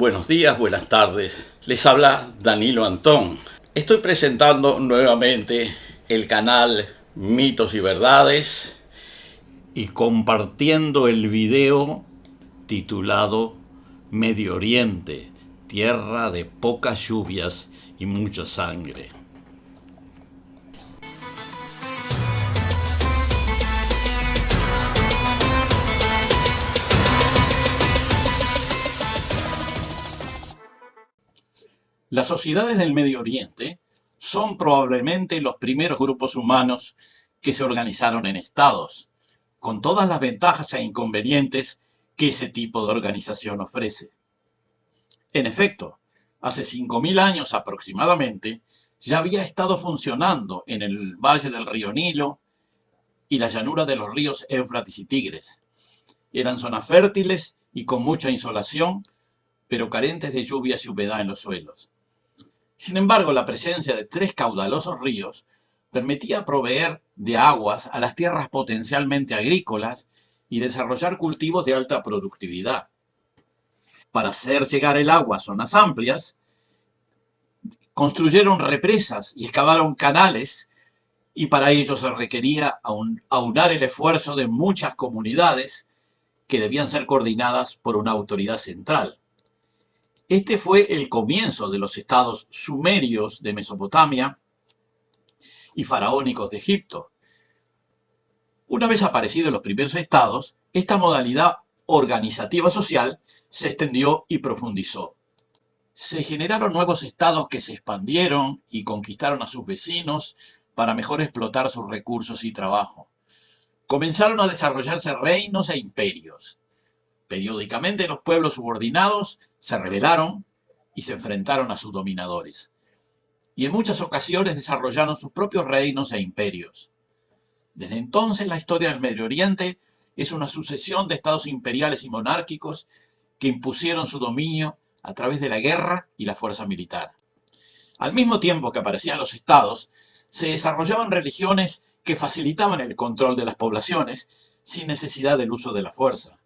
Buenos días, buenas tardes. Les habla Danilo Antón. Estoy presentando nuevamente el canal Mitos y Verdades y compartiendo el video titulado Medio Oriente, tierra de pocas lluvias y mucha sangre. Las sociedades del Medio Oriente son probablemente los primeros grupos humanos que se organizaron en estados, con todas las ventajas e inconvenientes que ese tipo de organización ofrece. En efecto, hace 5.000 años aproximadamente, ya había estado funcionando en el valle del río Nilo y la llanura de los ríos Éufrates y Tigres. Eran zonas fértiles y con mucha insolación, pero carentes de lluvias y humedad en los suelos. Sin embargo, la presencia de 3 caudalosos ríos permitía proveer de aguas a las tierras potencialmente agrícolas y desarrollar cultivos de alta productividad. Para hacer llegar el agua a zonas amplias, construyeron represas y excavaron canales, y para ello se requería aunar el esfuerzo de muchas comunidades que debían ser coordinadas por una autoridad central. Este fue el comienzo de los estados sumerios de Mesopotamia y faraónicos de Egipto. Una vez aparecidos los primeros estados, esta modalidad organizativa social se extendió y profundizó. Se generaron nuevos estados que se expandieron y conquistaron a sus vecinos para mejor explotar sus recursos y trabajo. Comenzaron a desarrollarse reinos e imperios. Periódicamente los pueblos subordinados se rebelaron y se enfrentaron a sus dominadores. Y en muchas ocasiones desarrollaron sus propios reinos e imperios. Desde entonces la historia del Medio Oriente es una sucesión de estados imperiales y monárquicos que impusieron su dominio a través de la guerra y la fuerza militar. Al mismo tiempo que aparecían los estados, se desarrollaban religiones que facilitaban el control de las poblaciones sin necesidad del uso de la fuerza.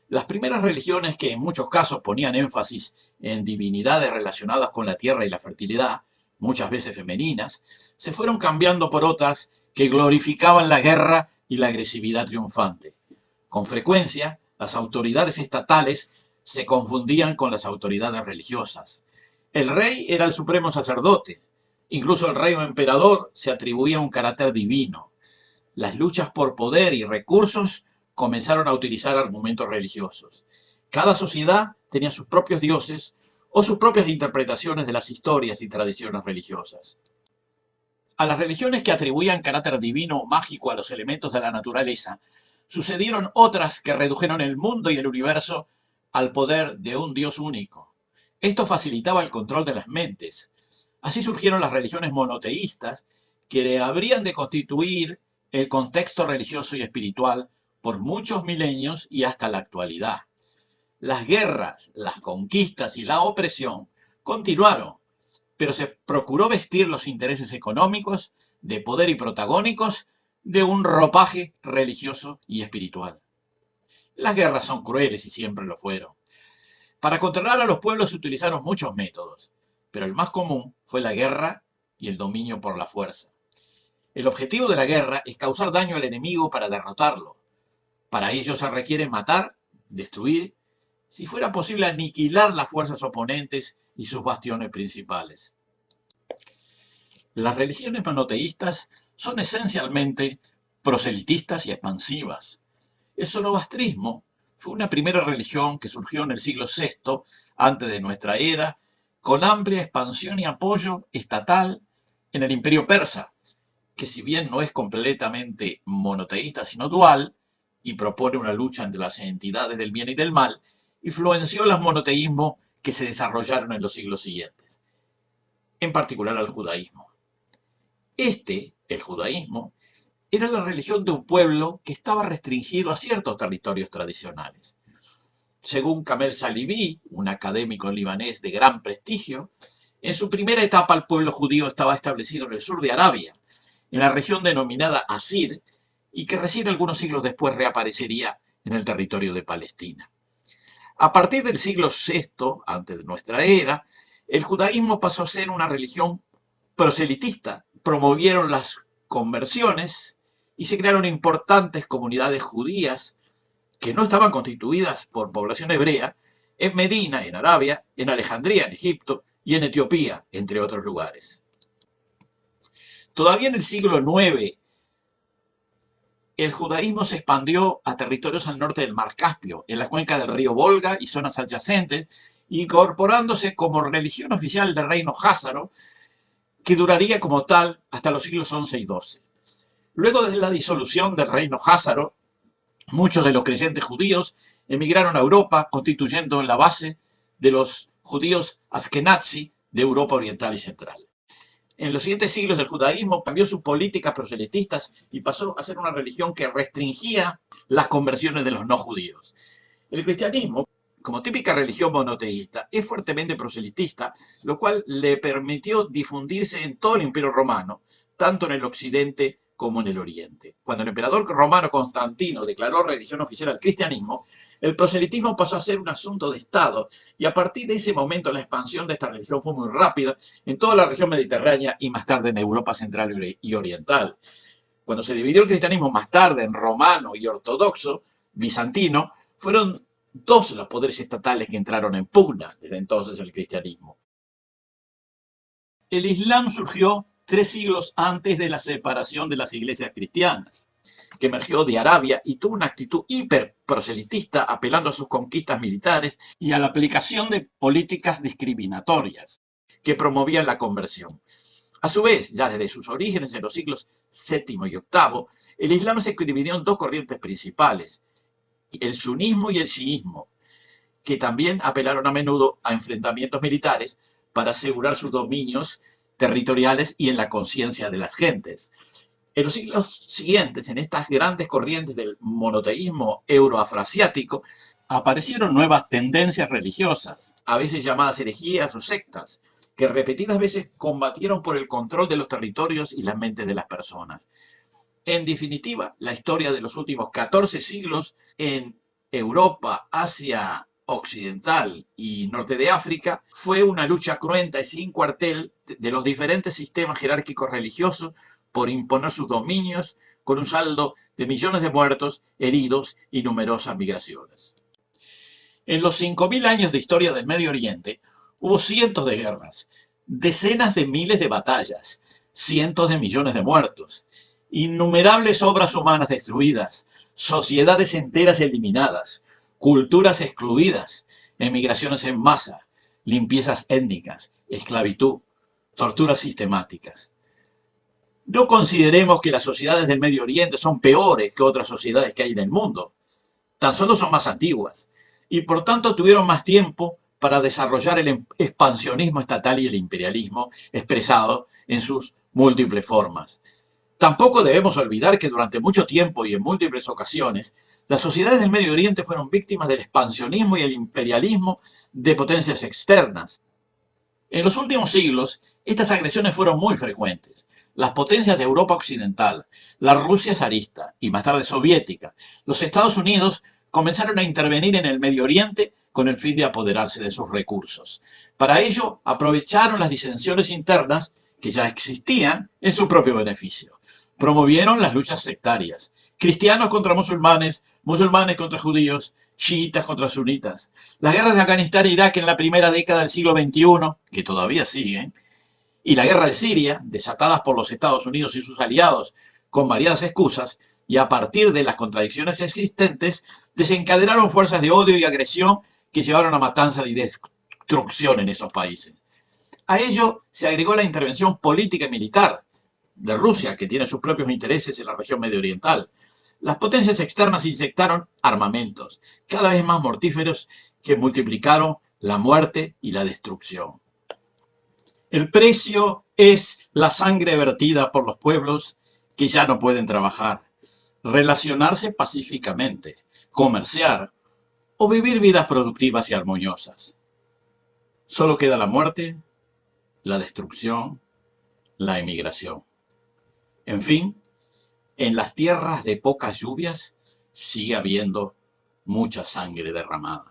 Las primeras religiones, que en muchos casos ponían énfasis en divinidades relacionadas con la tierra y la fertilidad, muchas veces femeninas, se fueron cambiando por otras que glorificaban la guerra y la agresividad triunfante. Con frecuencia, las autoridades estatales se confundían con las autoridades religiosas. El rey era el supremo sacerdote. Incluso el rey o emperador se atribuía un carácter divino. Las luchas por poder y recursos comenzaron a utilizar argumentos religiosos. Cada sociedad tenía sus propios dioses o sus propias interpretaciones de las historias y tradiciones religiosas. A las religiones que atribuían carácter divino o mágico a los elementos de la naturaleza, sucedieron otras que redujeron el mundo y el universo al poder de un Dios único. Esto facilitaba el control de las mentes. Así surgieron las religiones monoteístas, que habrían de constituir el contexto religioso y espiritual por muchos milenios y hasta la actualidad. Las guerras, las conquistas y la opresión continuaron, pero se procuró vestir los intereses económicos, de poder y protagónicos de un ropaje religioso y espiritual. Las guerras son crueles y siempre lo fueron. Para controlar a los pueblos se utilizaron muchos métodos, pero el más común fue la guerra y el dominio por la fuerza. El objetivo de la guerra es causar daño al enemigo para derrotarlo. Para ello se requiere matar, destruir, si fuera posible aniquilar las fuerzas oponentes y sus bastiones principales. Las religiones monoteístas son esencialmente proselitistas y expansivas. El zoroastrismo fue una primera religión que surgió en el siglo VI antes de nuestra era, con amplia expansión y apoyo estatal en el imperio persa, que si bien no es completamente monoteísta sino dual, y propone una lucha entre las entidades del bien y del mal, influenció los monoteísmos que se desarrollaron en los siglos siguientes, en particular al judaísmo. El judaísmo, era la religión de un pueblo que estaba restringido a ciertos territorios tradicionales. Según Kamel Shalibi, un académico libanés de gran prestigio, en su primera etapa el pueblo judío estaba establecido en el sur de Arabia, en la región denominada Asir, y que recién algunos siglos después reaparecería en el territorio de Palestina. A partir del siglo VI, antes de nuestra era, el judaísmo pasó a ser una religión proselitista. Promovieron las conversiones y se crearon importantes comunidades judías que no estaban constituidas por población hebrea en Medina, en Arabia, en Alejandría, en Egipto, y en Etiopía, entre otros lugares. Todavía en el siglo IX, el judaísmo se expandió a territorios al norte del Mar Caspio, en la cuenca del río Volga y zonas adyacentes, incorporándose como religión oficial del reino házaro, que duraría como tal hasta los siglos XI y XII. Luego de la disolución del reino házaro, muchos de los creyentes judíos emigraron a Europa, constituyendo la base de los judíos askenazi de Europa Oriental y Central. En los siguientes siglos el judaísmo cambió sus políticas proselitistas y pasó a ser una religión que restringía las conversiones de los no judíos. El cristianismo, como típica religión monoteísta, es fuertemente proselitista, lo cual le permitió difundirse en todo el Imperio Romano, tanto en el occidente como en el oriente. Cuando el emperador romano Constantino declaró religión oficial al cristianismo, el proselitismo pasó a ser un asunto de Estado y a partir de ese momento la expansión de esta religión fue muy rápida en toda la región mediterránea y más tarde en Europa central y oriental. Cuando se dividió el cristianismo más tarde en romano y ortodoxo, bizantino, fueron dos los poderes estatales que entraron en pugna desde entonces el cristianismo. El Islam surgió 3 siglos antes de la separación de las iglesias cristianas, que emergió de Arabia y tuvo una actitud hiperproselitista apelando a sus conquistas militares y a la aplicación de políticas discriminatorias que promovían la conversión. A su vez, ya desde sus orígenes en los siglos VII y VIII, el Islam se dividió en 2 corrientes principales, el sunismo y el chiismo, que también apelaron a menudo a enfrentamientos militares para asegurar sus dominios territoriales y en la conciencia de las gentes. En los siglos siguientes, en estas grandes corrientes del monoteísmo euroafroasiático, aparecieron nuevas tendencias religiosas, a veces llamadas herejías o sectas, que repetidas veces combatieron por el control de los territorios y las mentes de las personas. En definitiva, la historia de los últimos 14 siglos en Europa, Asia Occidental y Norte de África fue una lucha cruenta y sin cuartel de los diferentes sistemas jerárquicos religiosos por imponer sus dominios, con un saldo de millones de muertos, heridos y numerosas migraciones. En los 5.000 años de historia del Medio Oriente hubo cientos de guerras, decenas de miles de batallas, cientos de millones de muertos, innumerables obras humanas destruidas, sociedades enteras eliminadas, culturas excluidas, emigraciones en masa, limpiezas étnicas, esclavitud, torturas sistemáticas. No consideremos que las sociedades del Medio Oriente son peores que otras sociedades que hay en el mundo. Tan solo son más antiguas y por tanto tuvieron más tiempo para desarrollar el expansionismo estatal y el imperialismo expresado en sus múltiples formas. Tampoco debemos olvidar que durante mucho tiempo y en múltiples ocasiones, las sociedades del Medio Oriente fueron víctimas del expansionismo y el imperialismo de potencias externas. En los últimos siglos, estas agresiones fueron muy frecuentes. Las potencias de Europa Occidental, la Rusia zarista y más tarde soviética, los Estados Unidos comenzaron a intervenir en el Medio Oriente con el fin de apoderarse de sus recursos. Para ello, aprovecharon las disensiones internas que ya existían en su propio beneficio. Promovieron las luchas sectarias, cristianos contra musulmanes, musulmanes contra judíos, chiitas contra sunitas. Las guerras de Afganistán e Irak en la primera década del siglo XXI, que todavía siguen, y la guerra de Siria, desatadas por los Estados Unidos y sus aliados con variadas excusas, y a partir de las contradicciones existentes, desencadenaron fuerzas de odio y agresión que llevaron a matanza y destrucción en esos países. A ello se agregó la intervención política y militar de Rusia, que tiene sus propios intereses en la región mediooriental. Las potencias externas inyectaron armamentos, cada vez más mortíferos, que multiplicaron la muerte y la destrucción. El precio es la sangre vertida por los pueblos que ya no pueden trabajar, relacionarse pacíficamente, comerciar o vivir vidas productivas y armoniosas. Solo queda la muerte, la destrucción, la emigración. En fin, en las tierras de pocas lluvias sigue habiendo mucha sangre derramada.